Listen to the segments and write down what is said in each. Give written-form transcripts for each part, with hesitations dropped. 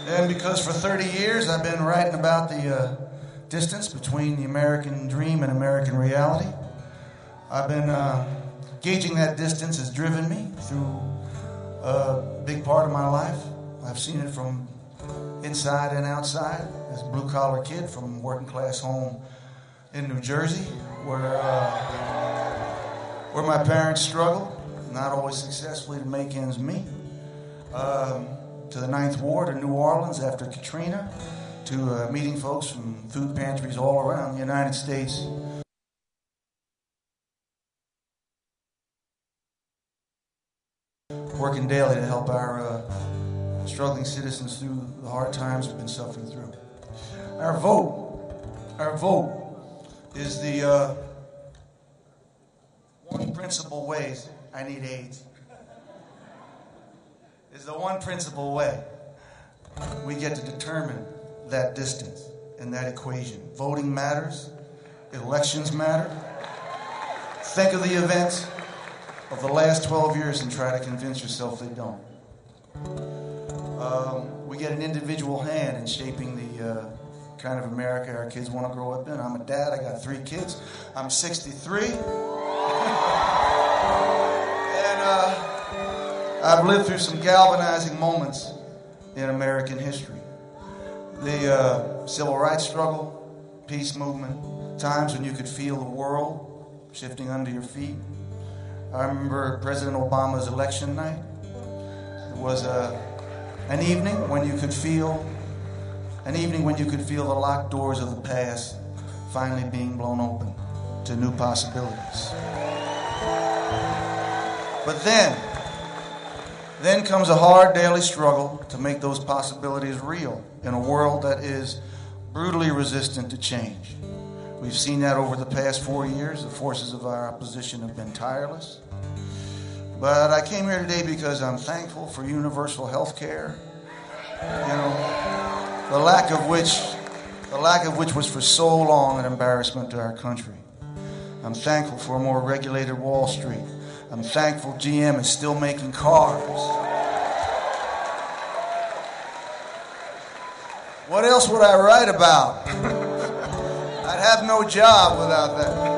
And because for 30 years I've been writing about the distance between the American dream and American reality, I've been gauging that distance has driven me through a big part of my life. I've seen it from inside and outside as a blue-collar kid from a working-class home in New Jersey where my parents struggled, not always successfully, to make ends meet, to the Ninth Ward in New Orleans after Katrina, to meeting folks from food pantries all around the United States. Working daily to help our struggling citizens through the hard times we've been suffering through. Our vote is the one principal way. I need AIDS. Is the one principal way we get to determine that distance and that equation. Voting matters. Elections matter. Think of the events of the last 12 years and try to convince yourself they don't. We get an individual hand in shaping the kind of America our kids want to grow up in. I'm a dad. I got 3 kids. I'm 63. And I've lived through some galvanizing moments in American history. The civil rights struggle, peace movement, times when you could feel the world shifting under your feet. I remember President Obama's election night. It was an evening when you could feel the locked doors of the past finally being blown open to new possibilities. But then comes a hard daily struggle to make those possibilities real in a world that is brutally resistant to change. We've seen that over the past 4 years. The forces of our opposition have been tireless. But I came here today because I'm thankful for universal health care. The lack of which was for so long an embarrassment to our country. I'm thankful for a more regulated Wall Street. I'm thankful GM is still making cars. What else would I write about? I'd have no job without that.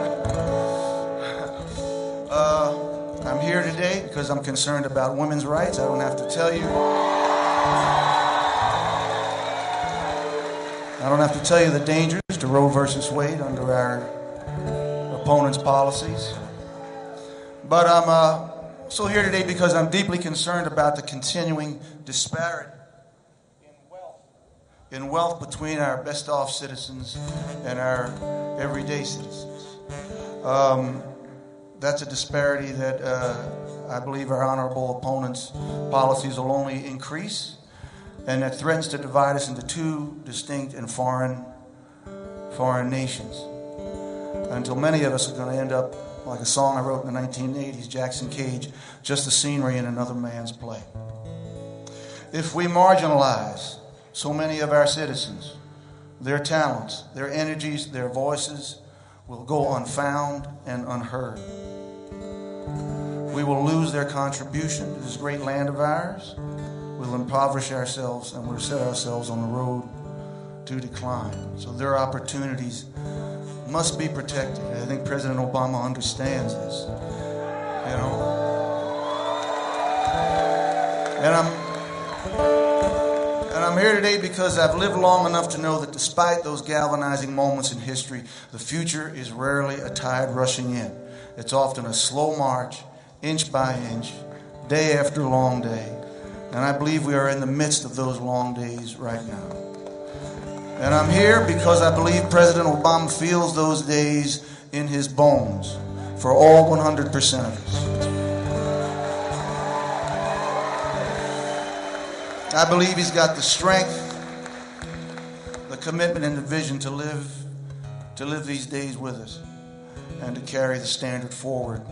I'm here today because I'm concerned about women's rights. I don't have to tell you the dangers to Roe versus Wade under our opponents' policies. But I'm also here today because I'm deeply concerned about the continuing disparity in wealth between our best-off citizens and our everyday citizens. That's a disparity that I believe our honorable opponents' policies will only increase, and that threatens to divide us into 2 distinct and foreign nations. Until many of us are going to end up like a song I wrote in the 1980s, Jackson Cage, just the scenery in another man's play. If we marginalize so many of our citizens, their talents, their energies, their voices will go unfound and unheard. We will lose their contribution to this great land of ours. We'll impoverish ourselves and we'll set ourselves on the road to decline. So their opportunities must be protected. I think President Obama understands this. And I'm here today because I've lived long enough to know that despite those galvanizing moments in history, the future is rarely a tide rushing in. It's often a slow march, inch by inch, day after long day. And I believe we are in the midst of those long days right now. And I'm here because I believe President Obama feels those days in his bones for all 100% of us. I believe he's got the strength, the commitment, and the vision to live these days with us and to carry the standard forward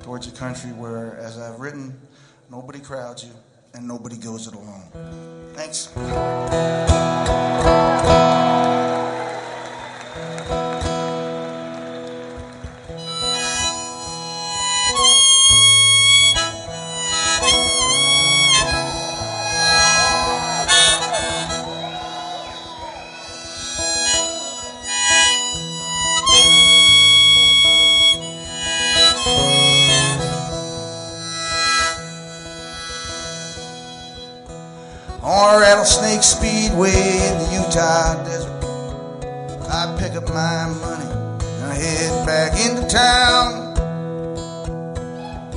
towards a country where, as I've written, nobody crowds you and nobody goes it alone. Thanks. on Rattlesnake Speedway in the Utah desert. I pick up my money and I head back into town,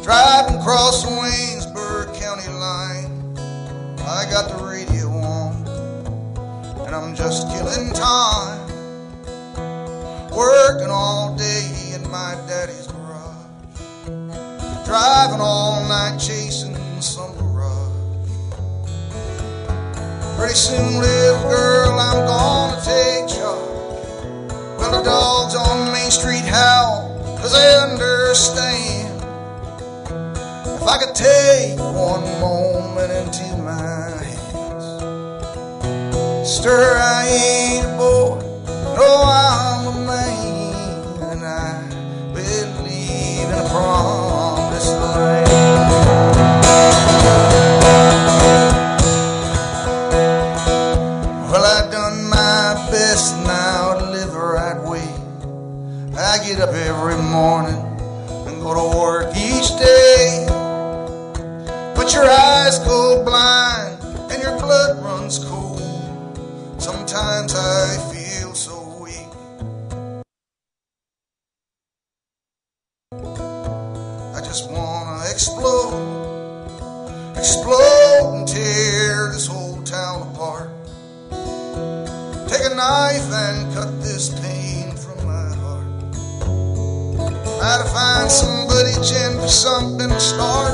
driving across the Waynesburg County line. I got the radio on and I'm just killing time, working all day in my daddy's garage, driving all night chasing some mirage. Pretty soon, little girl, I'm gonna take charge. Well, the dogs on Main Street howl, 'cause they understand. If I could take one moment into my hands. Sister, I ain't a boy, no, I'm a man, and I believe in a promised land. Well, I done my best now to live the right way. I get up every morning and go to work each day. But your eyes go blind and your blood runs cold. Sometimes I feel so weak. I just wanna explode, explode and tear this whole town apart. Take a knife and cut this pain from my heart. Try to find somebody gentle, something to start.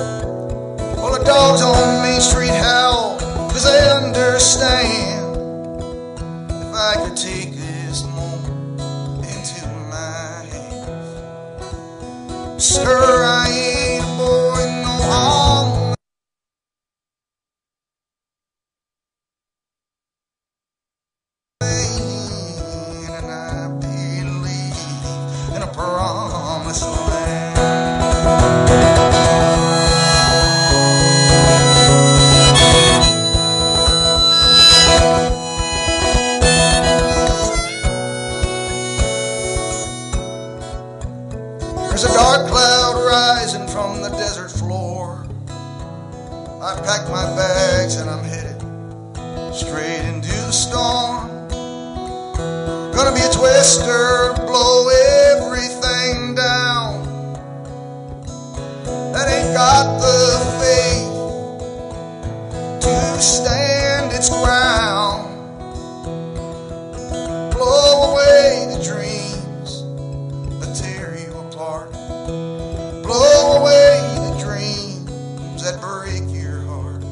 Well, the dogs on Main Street howl, 'cause they understand. If I could take this moment into my hands. Sir, I ain't a boy, no, I'm a man, and I believe in a promised land. There's a dark cloud rising from the desert floor. I've packed my bags and I'm headed straight into the storm. Gonna be a twister, blow everything down. That ain't got the faith to stand its ground. Blow away the dreams that tear you apart. Blow away the dreams that break your heart.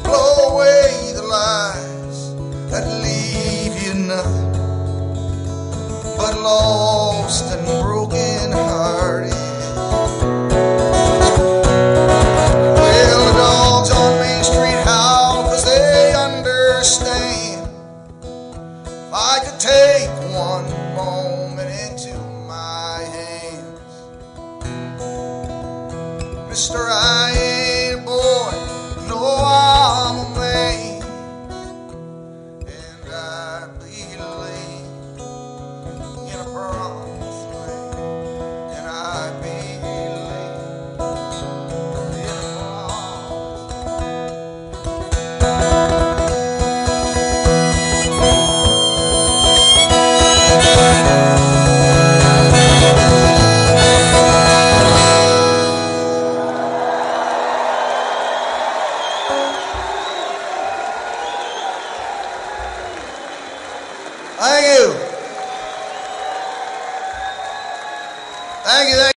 Blow away the lies that leave you nothing but lost and broken hearted. Well, the dogs on Main Street howl, 'cause they understand. If I could take one moment into my hands. Mister, I ain't a boy, no, I'm a man, and I believe in a promised land, and I believe in a Thank you. Thank you.